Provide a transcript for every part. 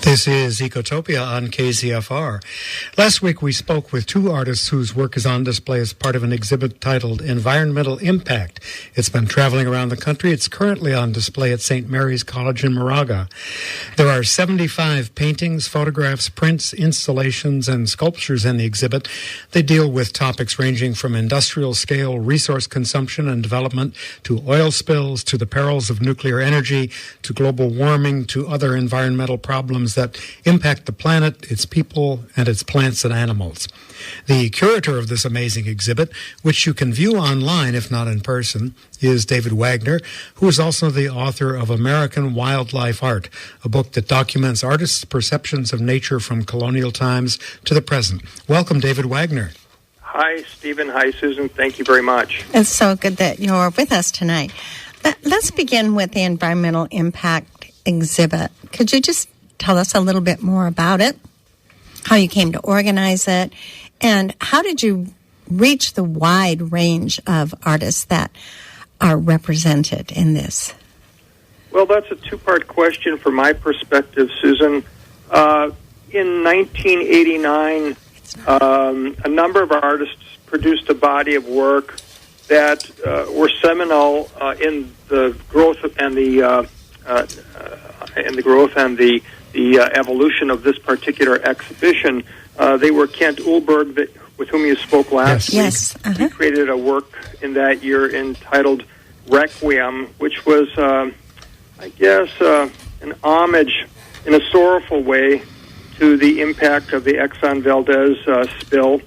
This is Ecotopia on KZFR. Last week we spoke with two artists whose work is on display as part of an exhibit titled Environmental Impact. It's been traveling around the country. It's currently on display at St. Mary's College in Moraga. There are 75 paintings, photographs, prints, installations, and sculptures in the exhibit. They deal with topics ranging from industrial scale resource consumption and development to oil spills, to the perils of nuclear energy, to global warming, to other environmental problems that impact the planet, its people, and its plants and animals. The curator of this amazing exhibit, which you can view online if not in person, is David Wagner, who is also the author of American Wildlife Art, a book that documents artists' perceptions of nature from colonial times to the present. Welcome, David Wagner. Hi, Stephen. Hi, Susan. Thank you very much. It's so good that you're with us tonight. Let's begin with the Environmental Impact exhibit. Could you just tell us a little bit more about it, how you came to organize it, and how did you reach the wide range of artists that are represented in this? Well, that's a two-part question from my perspective, Susan. In 1989, a number of artists produced a body of work that were seminal in the growth and the evolution of this particular exhibition. They were Kent Uhlberg, with whom you spoke last week. Yes. Uh-huh. He created a work in that year entitled Requiem, which was, an homage in a sorrowful way to the impact of the Exxon Valdez spill.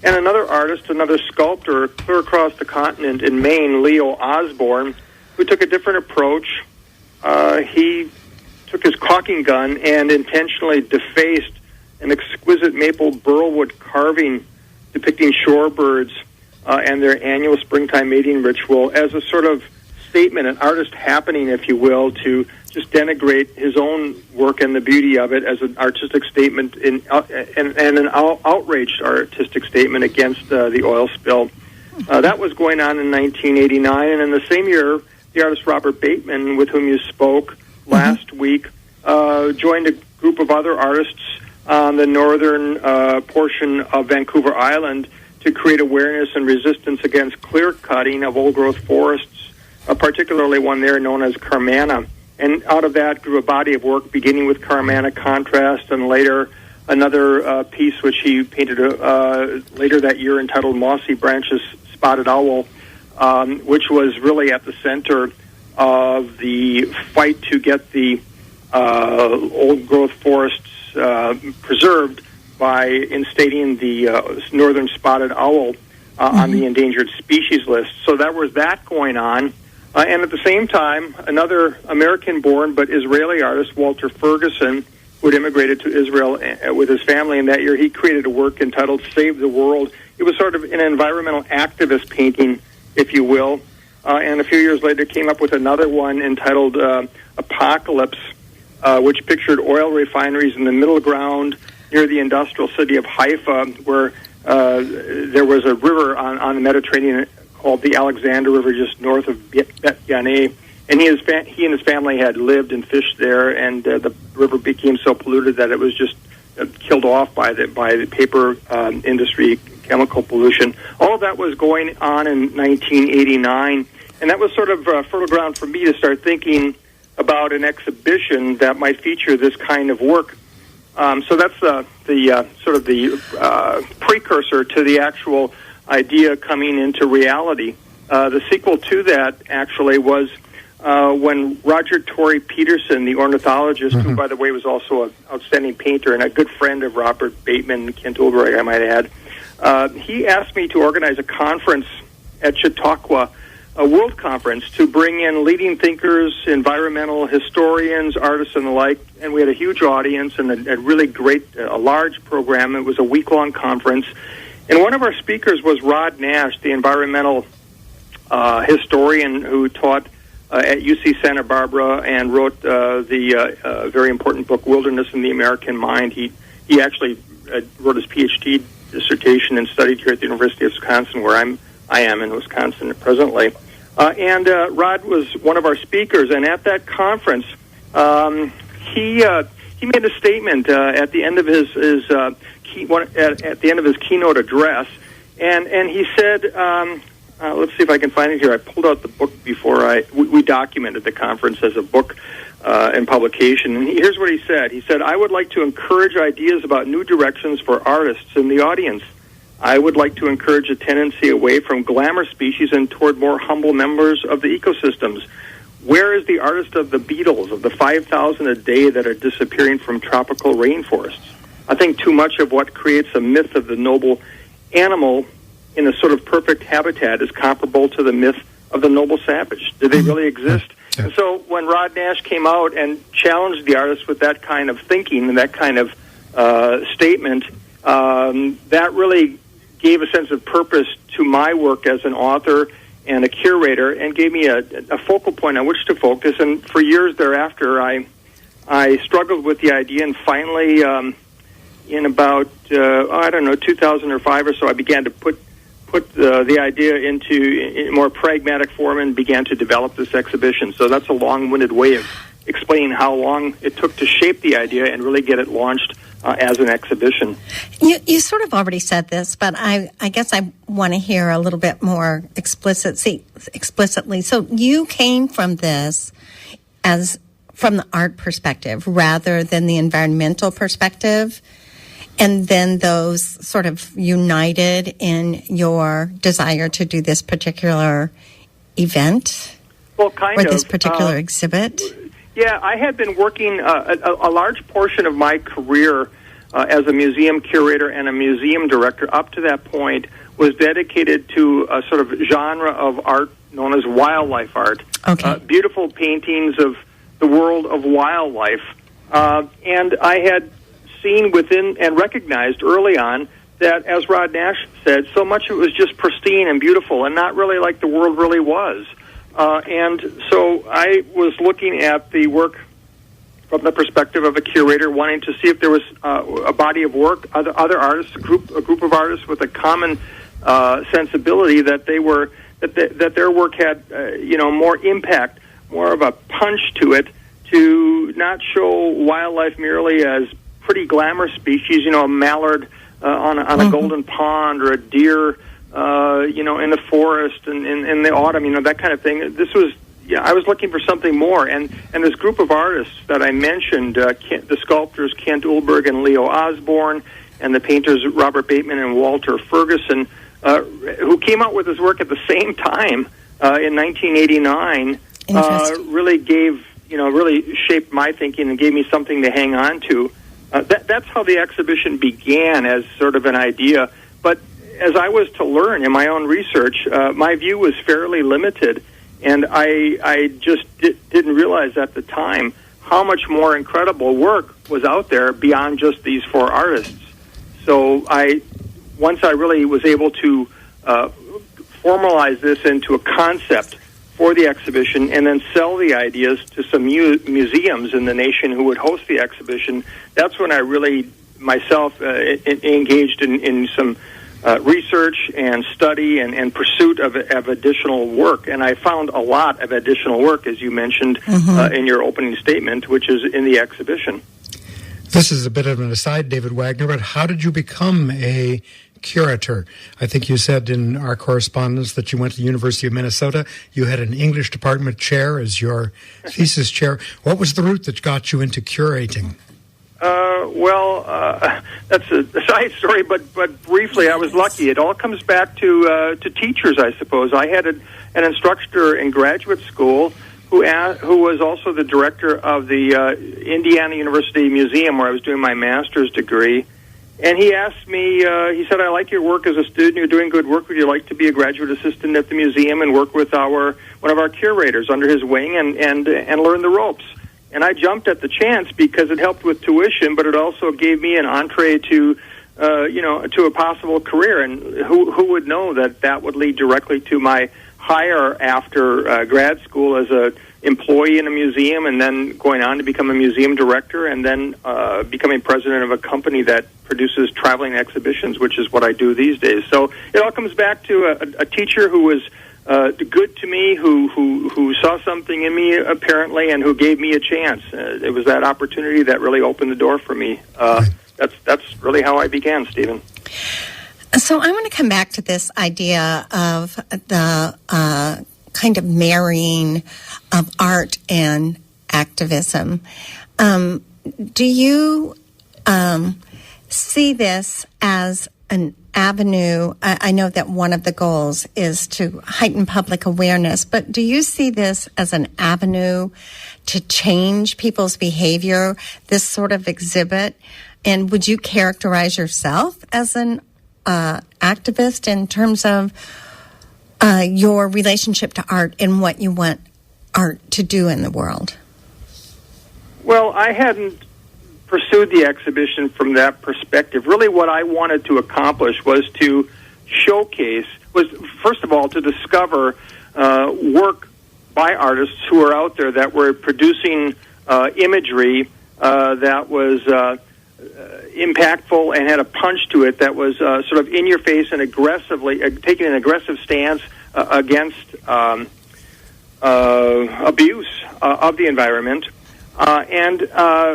And another artist, another sculptor, clear across the continent in Maine, Leo Osborne, who took a different approach. He took his caulking gun and intentionally defaced an exquisite maple burlwood carving depicting shorebirds and their annual springtime mating ritual as a sort of statement, an artist happening, if you will, to just denigrate his own work and the beauty of it as an artistic statement and an outraged artistic statement against the oil spill. That was going on in 1989, and in the same year, the artist Robert Bateman, with whom you spoke last week, joined a group of other artists on the northern portion of Vancouver Island to create awareness and resistance against clear-cutting of old-growth forests, particularly one there known as Carmanah. And out of that grew a body of work beginning with Carmanah Contrast and later another piece which he painted later that year entitled Mossy Branches Spotted Owl, which was really at the center of the fight to get the old-growth forests preserved by instating the northern spotted owl on the endangered species list. So there was that going on. And at the same time, another American-born but Israeli artist, Walter Ferguson, who had immigrated to Israel with his family in that year, he created a work entitled Save the World. It was sort of an environmental activist painting, if you will. And a few years later came up with another one entitled Apocalypse, which pictured oil refineries in the middle ground near the industrial city of Haifa, where there was a river on the Mediterranean called the Alexander River, just north of Bet Yaneh. And he and his family had lived and fished there, and the river became so polluted that it was just killed off by the paper industry, chemical pollution. All of that was going on in 1989, and that was sort of fertile ground for me to start thinking about an exhibition that might feature this kind of work. So that's the sort of the precursor to the actual idea coming into reality. The sequel to that actually was when Roger Torrey Peterson, the ornithologist, who, by the way, was also an outstanding painter and a good friend of Robert Bateman, Kent Uhlberg, I might add, he asked me to organize a conference at Chautauqua, a world conference, to bring in leading thinkers, environmental historians, artists, and the like. And we had a huge audience and a really great, a large program. It was a week-long conference. And one of our speakers was Rod Nash, the environmental historian who taught at UC Santa Barbara and wrote the very important book Wilderness in the American Mind. He actually wrote his PhD dissertation and studied here at the University of Wisconsin, where I am in Wisconsin presently. And Rod was one of our speakers, and at that conference, he he made a statement at the end of his at the end of his keynote address, and he said, let's see if I can find it here. I pulled out the book before we documented the conference as a book and publication. And here's what he said. He said, "I would like to encourage ideas about new directions for artists in the audience. I would like to encourage a tendency away from glamour species and toward more humble members of the ecosystems. Where is the artist of the beetles, of the 5,000 a day that are disappearing from tropical rainforests? I think too much of what creates a myth of the noble animal in a sort of perfect habitat is comparable to the myth of the noble savage. Do they really exist?" And so when Rod Nash came out and challenged the artists with that kind of thinking and that kind of statement, that really gave a sense of purpose to my work as an author and a curator, and gave me a focal point on which to focus. And for years thereafter, I struggled with the idea, and finally, in about 2005 or so, I began to put the idea into more pragmatic form and began to develop this exhibition. So that's a long-winded way of explaining how long it took to shape the idea and really get it launched as an exhibition. You sort of already said this, but I guess I want to hear a little bit more explicitly. So you came from this from the art perspective rather than the environmental perspective, and then those sort of united in your desire to do this particular event? Well, kind of. Or this particular exhibit? Yeah, I had been working a large portion of my career as a museum curator and a museum director up to that point was dedicated to a sort of genre of art known as wildlife art. Okay. Beautiful paintings of the world of wildlife. And I had seen within and recognized early on that, as Rod Nash said, so much of it was just pristine and beautiful and not really like the world really was. And so I was looking at the work from the perspective of a curator, wanting to see if there was a body of work, other artists, a group of artists with a common sensibility that that their work had more impact, more of a punch to it, to not show wildlife merely as pretty glamour species, a mallard on a golden pond, or a deer in the forest and in the autumn, that kind of thing. This was, I was looking for something more. And this group of artists that I mentioned, the sculptors Kent Ulberg and Leo Osborne, and the painters Robert Bateman and Walter Ferguson, who came out with this work at the same time in 1989, really gave, really shaped my thinking and gave me something to hang on to. That's how the exhibition began, as sort of an idea. But as I was to learn in my own research, my view was fairly limited, and I just didn't realize at the time how much more incredible work was out there beyond just these four artists. So once I really was able to formalize this into a concept for the exhibition and then sell the ideas to some museums in the nation who would host the exhibition, that's when I really myself engaged in some research and study and pursuit of additional work. And I found a lot of additional work, as you mentioned in your opening statement, which is in the exhibition. This is a bit of an aside, David Wagner, but how did you become a curator? I think you said in our correspondence that you went to the University of Minnesota. You had an English department chair as your thesis chair. What was the route that got you into curating? That's a side story, but briefly, I was lucky. It all comes back to teachers, I suppose. I had an instructor in graduate school who was also the director of the Indiana University Museum, where I was doing my master's degree. And he asked me, he said, "I like your work as a student. You're doing good work. Would you like to be a graduate assistant at the museum and work with one of our curators under his wing and learn the ropes?" And I jumped at the chance because it helped with tuition, but it also gave me an entree to a possible career. And who would know that would lead directly to my hire after grad school as a employee in a museum, and then going on to become a museum director, and then becoming president of a company that produces traveling exhibitions, which is what I do these days. So it all comes back to a teacher who was good to me, who saw something in me apparently, and who gave me a chance. It was that opportunity that really opened the door for me. That's really how I began, Stephen. So I want to come back to this idea of the kind of marrying of art and activism. Do you see this as an avenue? I know that one of the goals is to heighten public awareness, but do you see this as an avenue to change people's behavior, this sort of exhibit? And would you characterize yourself as an activist in terms of your relationship to art and what you want art to do in the world? Well, I hadn't pursued the exhibition from that perspective. Really what I wanted to accomplish was to showcase, first of all, to discover work by artists who are out there that were producing imagery that was impactful and had a punch to it, that was sort of in your face and aggressively taking an aggressive stance against abuse of the environment. And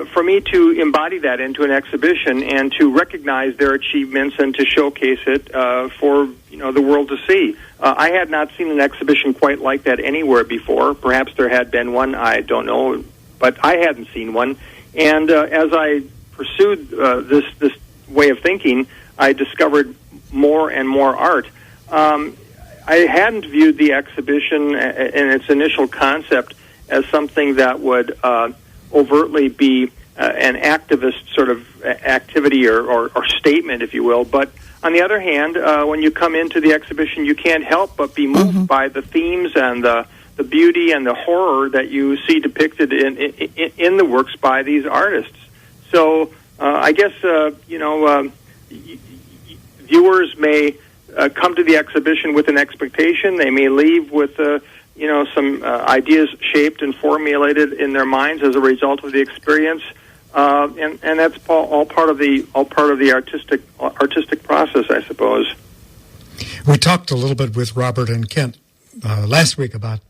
for me to embody that into an exhibition and to recognize their achievements and to showcase it for the world to see. I had not seen an exhibition quite like that anywhere before. Perhaps there had been one, I don't know, but I hadn't seen one. And as I pursued this way of thinking, I discovered more and more art. I hadn't viewed the exhibition in its initial concept as something that would overtly be an activist sort of activity or statement, if you will. But on the other hand, when you come into the exhibition, you can't help but be moved by the themes and the beauty and the horror that you see depicted in the works by these artists. So I guess, viewers may come to the exhibition with an expectation. They may leave with some ideas shaped and formulated in their minds as a result of the experience, and that's all part of the artistic process, I suppose. We talked a little bit with Robert and Kent last week about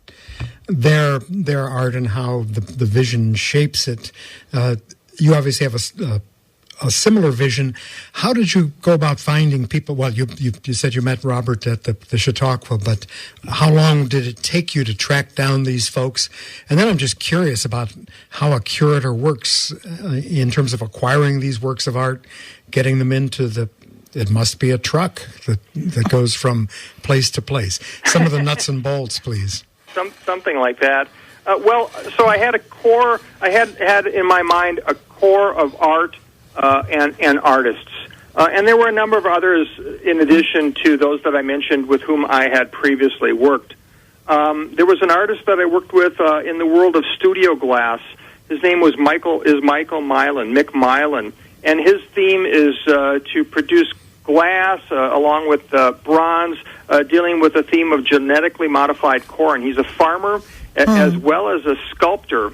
their art and how the vision shapes it. You obviously have a similar vision. How did you go about finding people? Well, you said you met Robert at the Chautauqua, but how long did it take you to track down these folks? And then I'm just curious about how a curator works in terms of acquiring these works of art, getting them into it must be a truck that goes from place to place. Some of the nuts and bolts, please. Something like that. So I had a core. I had in my mind a core of art and artists. And there were a number of others in addition to those that I mentioned with whom I had previously worked. There was an artist that I worked with in the world of studio glass. His name was Michael Mick Milan. And his theme is to produce glass along with bronze, dealing with the theme of genetically modified corn. He's a farmer as well as a sculptor,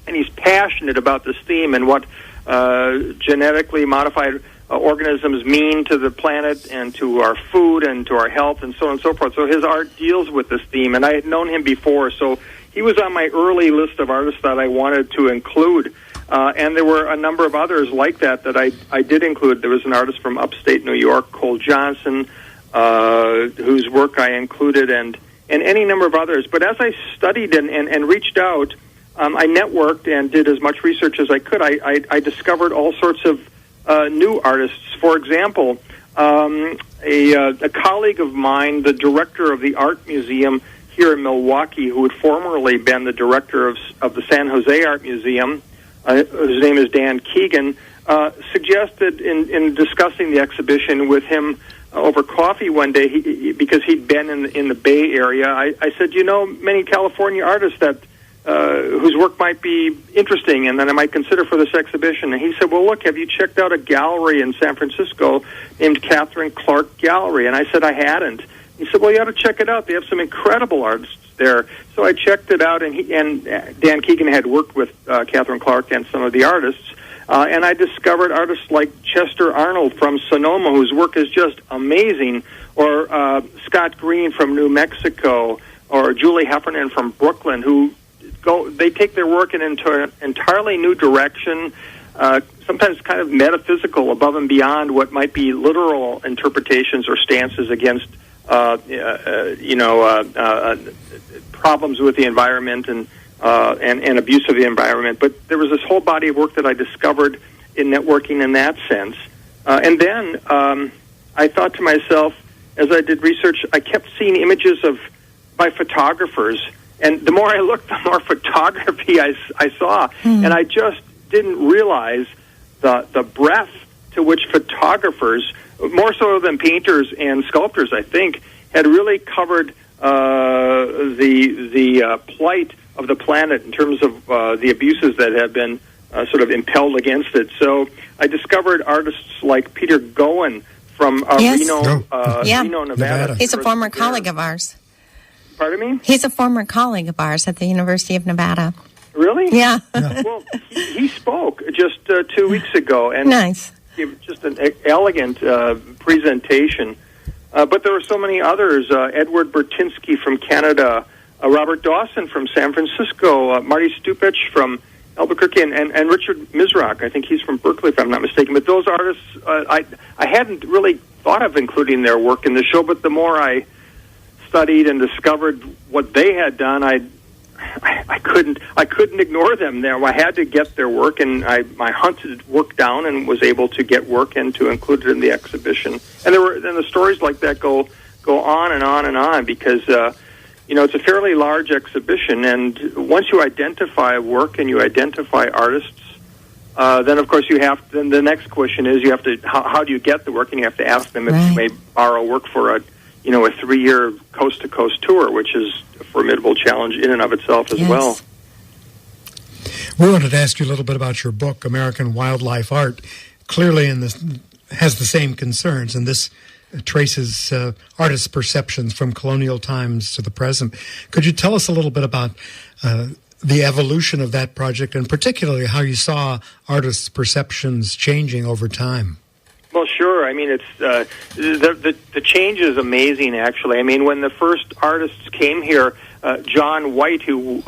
and he's passionate about this theme and what genetically modified organisms mean to the planet and to our food and to our health and so on and so forth. So his art deals with this theme, and I had known him before, so he was on my early list of artists that I wanted to include. And there were a number of others like that I did include. There was an artist from upstate New York, Cole Johnson, whose work I included, and any number of others. But as I studied and reached out, I networked and did as much research as I could. I discovered all sorts of new artists. For example, a colleague of mine, the director of the Art Museum here in Milwaukee, who had formerly been the director of the San Jose Art Museum, whose name is Dan Keegan, suggested in discussing the exhibition with him over coffee one day, because he'd been in the Bay Area. I said, many California artists that whose work might be interesting and that I might consider for this exhibition. And he said, well, look, have you checked out a gallery in San Francisco named Catherine Clark Gallery? And I said, I hadn't. He said, well, you ought to check it out. They have some incredible artists there. So I checked it out, and Dan Keegan had worked with Catherine Clark and some of the artists. And I discovered artists like Chester Arnold from Sonoma, whose work is just amazing, or Scott Green from New Mexico, or Julie Heffernan from Brooklyn, who they take their work in an entirely new direction, sometimes kind of metaphysical, above and beyond what might be literal interpretations or stances against problems with the environment and abuse of the environment. But there was this whole body of work that I discovered in networking in that sense. And then I thought to myself, as I did research, I kept seeing images by photographers. And the more I looked, the more photography I saw. And I just didn't realize the breadth to which photographers, more so than painters and sculptors, I think, had really covered the plight of the planet in terms of the abuses that have been sort of impelled against it. So I discovered artists like Peter Goen from Reno, Nevada. He's a former colleague of ours. Pardon me? He's a former colleague of ours at the University of Nevada. Really? Yeah. Well, he spoke just 2 weeks ago, and nice. Gave just an elegant presentation. But there were so many others: Edward Bertinsky from Canada, Robert Dawson from San Francisco, Marty Stupich from Albuquerque, and Richard Misrach. I think he's from Berkeley, if I'm not mistaken. But those artists, I hadn't really thought of including their work in the show. But the more I studied and discovered what they had done, I couldn't ignore them there. I had to get their work, and I hunted work down and was able to get work and to include it in the exhibition. And the stories like that go on and on and on, because it's a fairly large exhibition, and once you identify work and you identify artists, then of course then the next question is how do you get the work, and you have to ask them if you may borrow work for a 3-year coast-to-coast tour, which is a formidable challenge in and of itself as well. We wanted to ask you a little bit about your book, American Wildlife Art. Clearly has the same concerns, and this traces artists' perceptions from colonial times to the present. Could you tell us a little bit about the evolution of that project, and particularly how you saw artists' perceptions changing over time? Well, sure. I mean, it's the change is amazing, actually. I mean, when the first artists came here, John White, who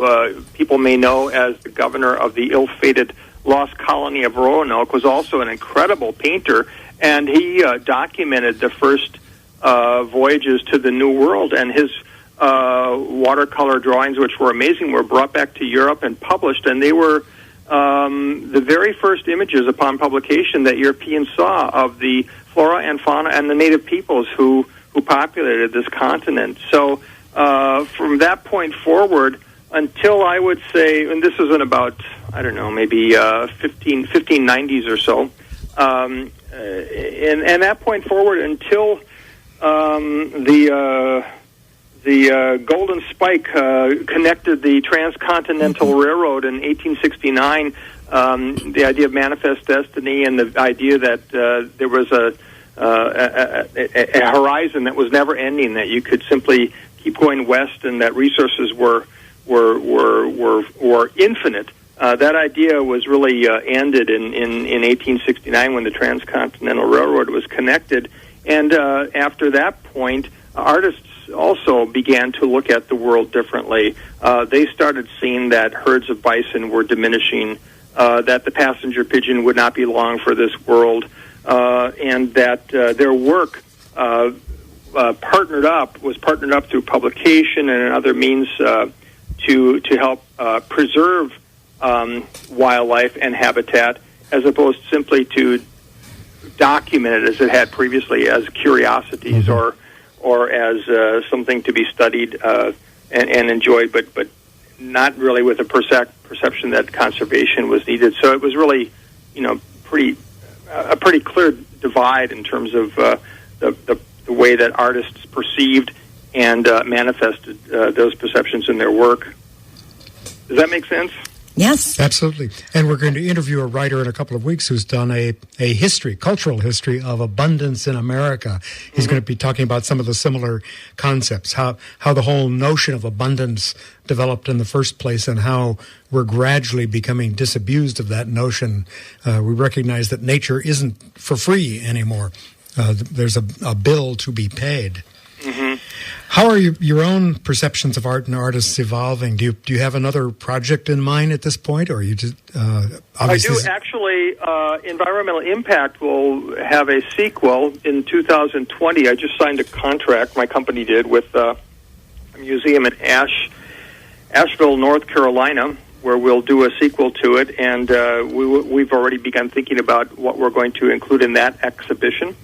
people may know as the governor of the ill-fated lost colony of Roanoke, was also an incredible painter, and he documented the first voyages to the New World, and his watercolor drawings, which were amazing, were brought back to Europe and published, and they were the very first images upon publication that Europeans saw of the flora and fauna and the native peoples who populated this continent. So from that point forward, until I would say, and this was in about, I don't know, maybe 1590s or so, and that point forward until the Golden Spike connected the Transcontinental Railroad in 1869. The idea of manifest destiny and the idea that there was a horizon that was never ending, that you could simply keep going west, and that resources were infinite. That idea was really ended in 1869 when the Transcontinental Railroad was connected, and after that point, artists also began to look at the world differently. They started seeing that herds of bison were diminishing, that the passenger pigeon would not be long for this world, and that their work was partnered up through publication and other means to help preserve wildlife and habitat, as opposed simply to document it as it had previously as curiosities or as something to be studied and enjoyed, but not really with a perception that conservation was needed. So it was really, a pretty clear divide in terms of the way that artists perceived and manifested those perceptions in their work. Does that make sense? Yes. Absolutely. And we're going to interview a writer in a couple of weeks who's done a cultural history of abundance in America. He's going to be talking about some of the similar concepts, how the whole notion of abundance developed in the first place and how we're gradually becoming disabused of that notion. We recognize that nature isn't for free anymore. There's a bill to be paid. Mm-hmm. How are your own perceptions of art and artists evolving? Do you have another project in mind at this point, or are you just obviously? I do actually. Environmental Impact will have a sequel in 2020. I just signed a contract. My company did with a museum in Asheville, North Carolina, where we'll do a sequel to it, and we've already begun thinking about what we're going to include in that exhibition.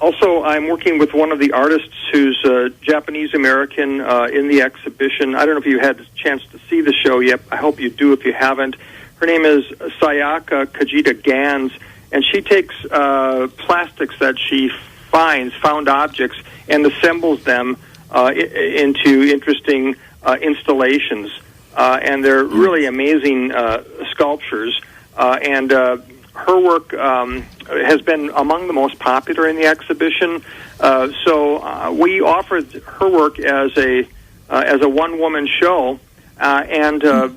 Also, I'm working with one of the artists who's Japanese-American in the exhibition. I don't know if you had a chance to see the show yet. I hope you do if you haven't. Her name is Sayaka Kajita Gans, and she takes plastics that she found objects, and assembles them into interesting installations. And they're really amazing sculptures. And her work has been among the most popular in the exhibition. So we offered her work as a one-woman show, and a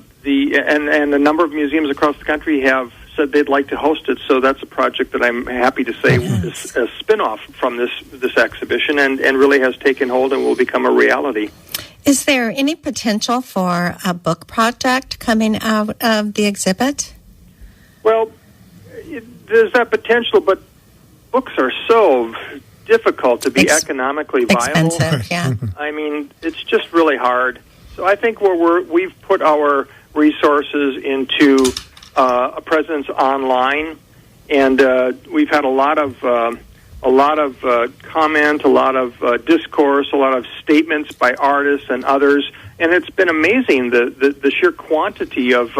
number of museums across the country have said they'd like to host it. So that's a project that I'm happy to say is a spin-off from this exhibition, and really has taken hold and will become a reality. Is there any potential for a book project coming out of the exhibit? Well, there's that potential, but books are so difficult to be economically viable. Expensive, yeah. I mean, it's just really hard. So I think we've put our resources into a presence online, and we've had a lot of comment, a lot of discourse, a lot of statements by artists and others, and it's been amazing the sheer quantity of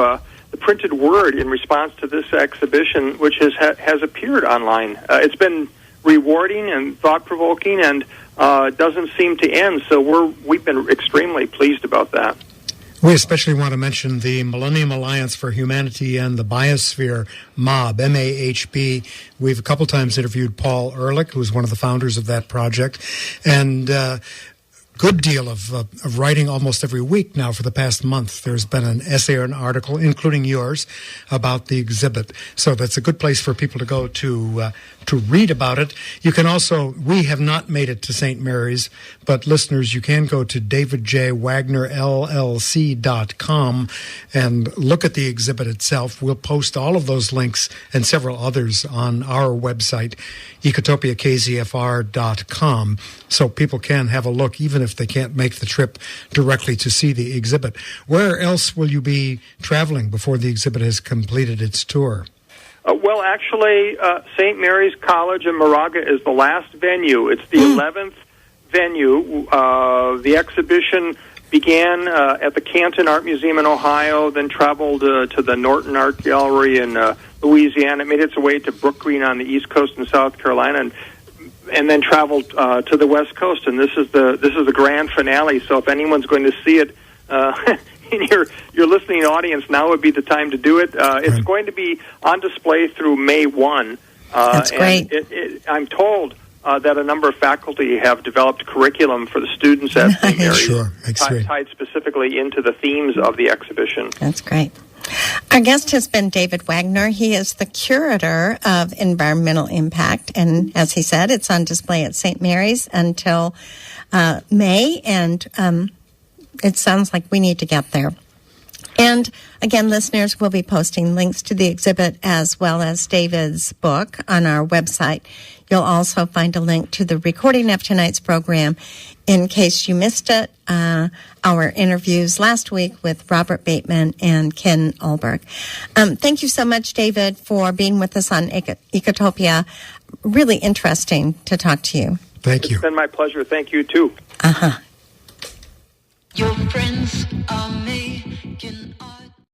the printed word in response to this exhibition, which has appeared online. It's been rewarding and thought-provoking, and doesn't seem to end. So we've been extremely pleased about that. We especially want to mention the Millennium Alliance for Humanity and the Biosphere, MAHB, M-A-H-B. We've a couple times interviewed Paul Ehrlich, who's one of the founders of that project, and good deal of writing almost every week now for the past month. There's been an essay or an article, including yours, about the exhibit. So that's a good place for people to go to read about it. You can also, we have not made it to St. Mary's, but listeners, you can go to davidjwagnerllc.com and look at the exhibit itself. We'll post all of those links and several others on our website, ecotopiakzfr.com, so people can have a look, even if they can't make the trip directly to see the exhibit. Where else will you be traveling before the exhibit has completed its tour? Well, actually, St. Mary's College in Moraga is the last venue. It's the 11th venue. The exhibition began at the Canton Art Museum in Ohio, then traveled to the Norton Art Gallery in Louisiana. It made its way to Brook Green on the East Coast in South Carolina, and then traveled to the West Coast. And this is the grand finale. So if anyone's going to see it in your listening audience, now would be the time to do it. It's going to be on display through May 1. That's great. And I'm told that a number of faculty have developed curriculum for the students at St. Mary's, sure. tied specifically into the themes of the exhibition. That's great. Our guest has been David Wagner. He is the curator of Environmental Impact, and as he said, it's on display at St. Mary's until May, and it sounds like we need to get there. And again, listeners, will be posting links to the exhibit as well as David's book on our website. You'll also find a link to the recording of tonight's program in case you missed it. Our interviews last week with Robert Bateman and Ken Ulberg. Thank you so much, David, for being with us on Ecotopia. Really interesting to talk to you. Thank you. It's been my pleasure. Thank you, too. Uh-huh. Your friends are